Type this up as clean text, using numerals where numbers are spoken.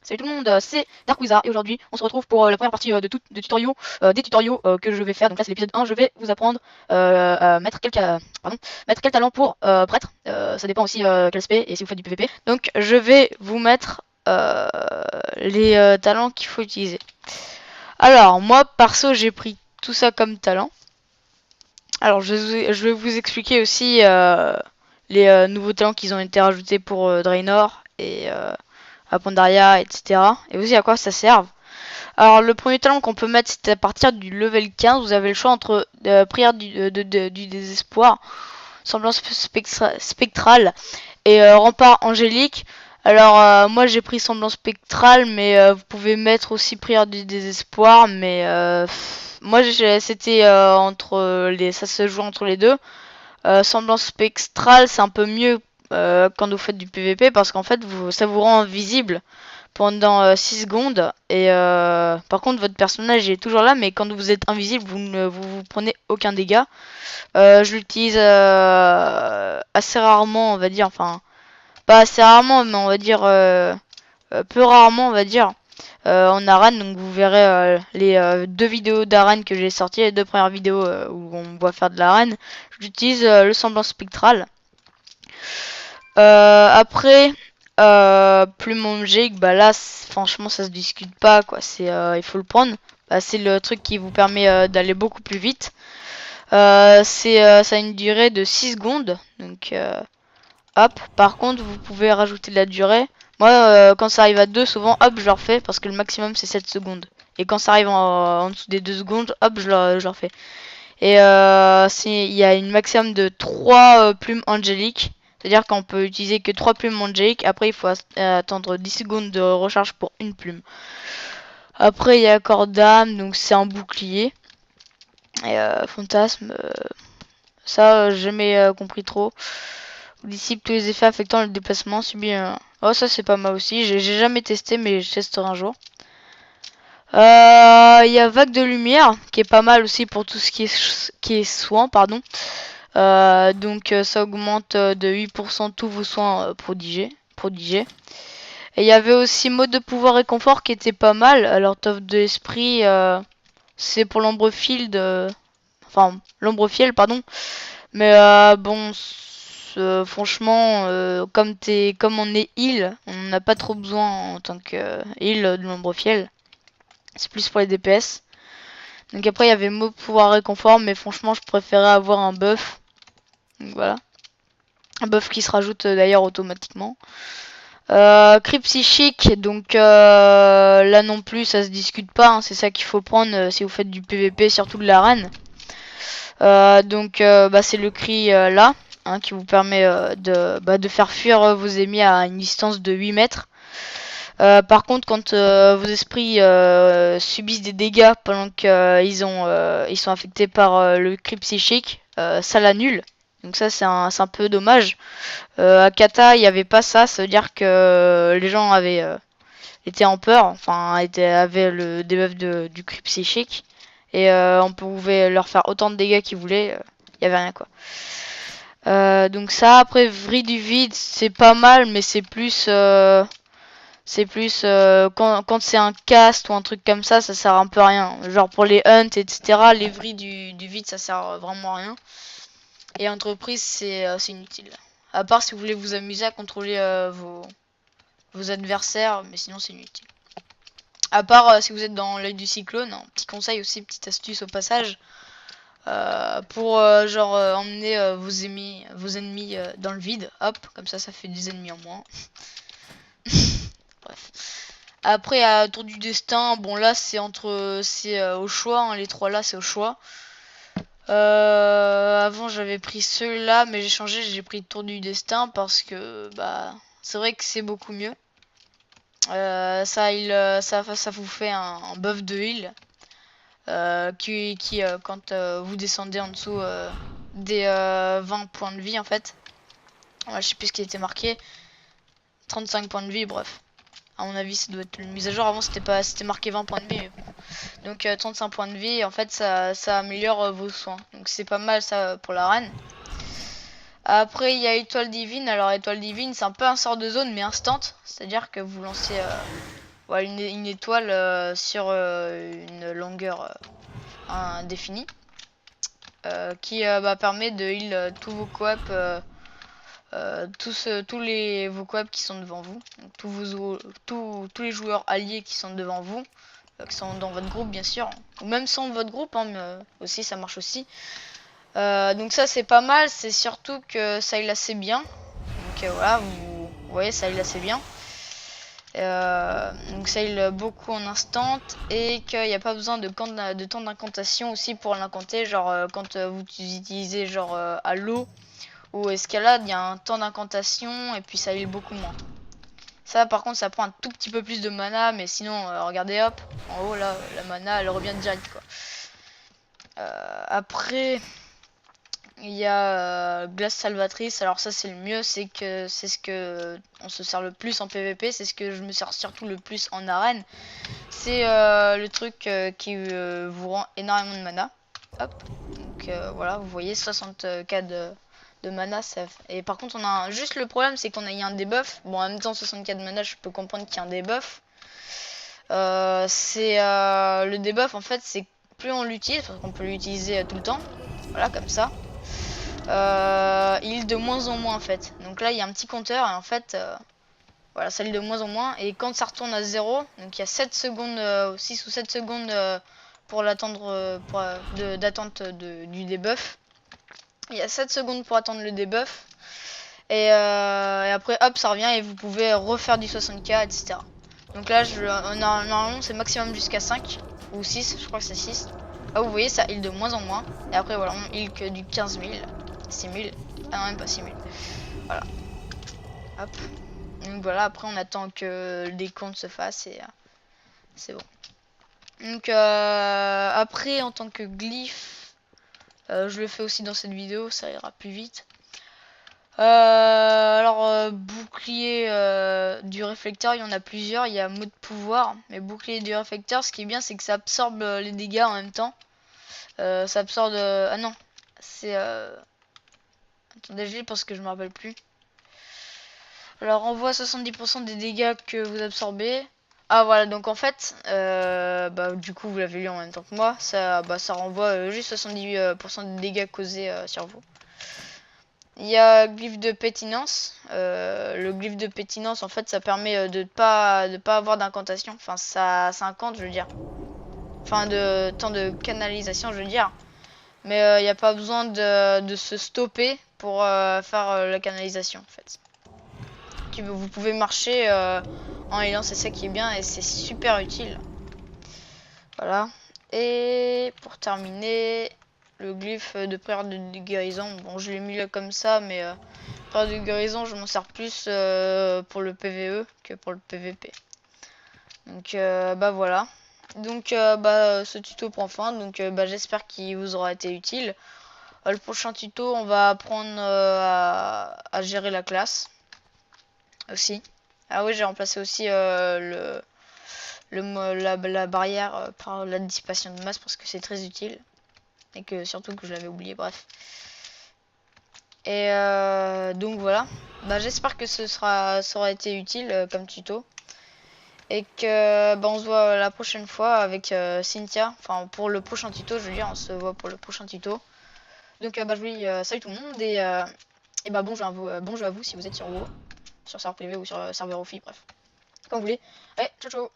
Salut tout le monde, c'est Darkwiza et aujourd'hui on se retrouve pour la première partie des tutoriaux que je vais faire. Donc là c'est l'épisode 1, je vais vous apprendre mettre quel talent pour prêtre. Ça dépend aussi quel aspect et si vous faites du PVP. Donc je vais vous mettre les talents qu'il faut utiliser. Alors moi perso j'ai pris tout ça comme talent. Alors je vais vous expliquer aussi les nouveaux talents qui ont été rajoutés pour Draenor et à Pandaria, etc. Et aussi à quoi ça sert. Alors le premier talent qu'on peut mettre c'est à partir du level 15. Vous avez le choix entre prière du désespoir, semblance spectrale et rempart angélique. Alors moi j'ai pris semblance spectrale, mais vous pouvez mettre aussi prière du désespoir, mais moi c'était entre les, ça se joue entre les deux. Semblance spectrale c'est un peu mieux quand vous faites du PVP parce qu'en fait ça vous rend invisible pendant 6 secondes et par contre votre personnage est toujours là, mais quand vous êtes invisible vous ne vous prenez aucun dégât. Je l'utilise assez rarement, on va dire, enfin pas assez rarement mais on va dire peu rarement, on va dire, en arène. Donc vous verrez les deux vidéos d'arène que j'ai sorties, les deux premières vidéos où on voit faire de l'arène. J'utilise le semblant spectral. Après plume angélique, bah là franchement ça se discute pas quoi, c'est il faut le prendre. Bah, c'est le truc qui vous permet d'aller beaucoup plus vite. Ça a une durée de 6 secondes, donc hop. Par contre vous pouvez rajouter de la durée. Moi quand ça arrive à 2 souvent hop je le refais parce que le maximum c'est 7 secondes. Et quand ça arrive en dessous des 2 secondes hop je le refais. Et il y a une maximum de 3 plumes angéliques. C'est-à-dire qu'on peut utiliser que 3 plumes angéliques. Après il faut attendre 10 secondes de recharge pour une plume. Après il y a corps d'âme, donc c'est un bouclier. Et fantasme, ça j'ai jamais compris trop. Dissipe tous les effets affectant le déplacement subi. Oh ça c'est pas mal aussi, j'ai jamais testé mais je testerai un jour. Il y a vague de lumière qui est pas mal aussi pour tout ce qui est soin, pardon. Donc ça augmente de 8% tous vos soins prodigés. Et il y avait aussi mode de pouvoir et confort qui était pas mal. Alors top de l'esprit, c'est pour l'ombre field, enfin l'ombre fiel pardon. Mais bon, franchement, comme on est heal, on n'a pas trop besoin en tant que heal de l'ombre fiel. C'est plus pour les DPS. Donc après il y avait mot pouvoir et confort, mais franchement je préférais avoir un buff. Donc voilà. Un buff qui se rajoute d'ailleurs automatiquement. Cri psychique, donc là non plus ça se discute pas, hein, c'est ça qu'il faut prendre si vous faites du PVP, surtout de l'arène. Donc bah, c'est le cri là, hein, qui vous permet de faire fuir vos ennemis à une distance de 8 mètres. Par contre, quand vos esprits subissent des dégâts pendant qu'ils ils sont affectés par le cri psychique, ça l'annule. Donc ça c'est un peu dommage. À Kata il n'y avait pas ça, ça veut dire que les gens avaient été en peur, enfin avaient le debuff du cri psychique. Et on pouvait leur faire autant de dégâts qu'ils voulaient, il n'y avait rien quoi. Donc ça, après vrille du vide c'est pas mal, mais c'est plus quand c'est un cast ou un truc comme ça sert un peu à rien. Genre pour les hunts, etc. Les vrilles du vide, ça sert vraiment à rien. Et entreprise, c'est inutile. À part si vous voulez vous amuser à contrôler vos adversaires, mais sinon c'est inutile. À part si vous êtes dans l'œil du cyclone, un petit conseil aussi, petite astuce au passage. Pour genre emmener vos ennemis dans le vide. Hop, comme ça fait des ennemis en moins. Bref. Après à tour du destin, bon là c'est au choix, hein, les trois là c'est au choix. Avant j'avais pris ceux-là, mais j'ai changé, j'ai pris tour du destin parce que bah c'est vrai que c'est beaucoup mieux. Ça vous fait un buff de heal qui quand vous descendez en dessous des 20 points de vie en fait. Je sais plus ce qui était marqué. 35 points de vie, bref. À mon avis, ça doit être une mise à jour. Avant, c'était marqué 20 points de vie. Mais... Donc, 35 points de vie, en fait, ça améliore vos soins. Donc, c'est pas mal ça pour la reine. Après, il y a étoile divine. Alors, étoile divine, c'est un peu un sort de zone, mais instant. C'est-à-dire que vous lancez voilà, une étoile sur une longueur indéfinie qui permet de heal tous vos coops, tous vos coops qui sont devant vous, donc tous les joueurs alliés qui sont devant vous, qui sont dans votre groupe bien sûr, ou même sans votre groupe, hein, mais aussi ça marche aussi. Donc ça c'est pas mal, c'est surtout que ça heal assez bien. Donc voilà, vous voyez ça heal assez bien. Donc ça heal beaucoup en instant et qu'il n'y a pas besoin de temps d'incantation aussi pour l'incanter, genre quand vous utilisez genre à l'eau ou escalade, il y a un temps d'incantation et puis ça heal beaucoup moins. Ça par contre ça prend un tout petit peu plus de mana, mais sinon regardez hop, en haut là la mana elle revient direct quoi. Après il y a glace salvatrice, alors ça c'est le mieux, c'est ce que on se sert le plus en PVP, c'est ce que je me sers surtout le plus en arène. C'est le truc qui vous rend énormément de mana. Hop, donc voilà, vous voyez 60k de mana, et par contre on a juste le problème c'est qu'on a un debuff. Bon, en même temps 64 de mana, je peux comprendre qu'il y a un debuff. C'est le debuff en fait, c'est plus on l'utilise, parce qu'on peut l'utiliser tout le temps, voilà comme ça. Il heal de moins en moins en fait. Donc là il y a un petit compteur et en fait voilà, ça heal de moins en moins, et quand ça retourne à 0, donc il y a 7 secondes, 6 ou 7 secondes pour l'attendre, d'attente du debuff. Il y a 7 secondes pour attendre le debuff, et après hop ça revient et vous pouvez refaire du 60k etc. Donc là normalement c'est maximum jusqu'à 5 ou 6, je crois que c'est 6. Ah vous voyez ça heal de moins en moins, et après voilà on heal que du 15 000, 6 000, ah non même pas 6 000, voilà, hop. Donc voilà, après on attend que les comptes se fassent et c'est bon. Donc après en tant que glyphe, je le fais aussi dans cette vidéo, ça ira plus vite. Alors bouclier du réflecteur, il y en a plusieurs, il y a mot de pouvoir, mais bouclier du réflecteur, ce qui est bien c'est que ça absorbe les dégâts en même temps. Ça absorbe... ah non, c'est... Attendez, je l'ai parce que je me rappelle plus. Alors envoie 70% des dégâts que vous absorbez. Ah voilà, donc en fait, du coup vous l'avez lu en même temps que moi, ça renvoie juste 70% des dégâts causés sur vous. Il y a glyphe de pétinence. Le glyphe de pétinence, en fait, ça permet de pas avoir d'incantation. Enfin, ça incante, je veux dire. Enfin, de temps de canalisation, je veux dire. Mais il n'y a pas besoin de se stopper pour faire la canalisation, en fait. Vous pouvez marcher en healant, c'est ça qui est bien et c'est super utile. Voilà. Et pour terminer, le glyphe de prière de guérison. Bon, je l'ai mis là comme ça, mais prière de guérison, je m'en sers plus pour le PVE que pour le PVP. Donc voilà. Donc ce tuto prend fin. Donc j'espère qu'il vous aura été utile. Le prochain tuto, on va apprendre à gérer la classe aussi. Ah oui, j'ai remplacé aussi la barrière par la dissipation de masse parce que c'est très utile et que surtout que je l'avais oublié. Bref. Et donc voilà. J'espère que ça aura été utile comme tuto et que on se voit la prochaine fois avec Cynthia. Enfin pour le prochain tuto, je veux dire, on se voit pour le prochain tuto. Donc je vous dis salut tout le monde et bonjour à vous si vous êtes sur WoW, sur serveur privé ou sur serveur Ofi, bref, comme vous voulez. Allez, ciao ciao.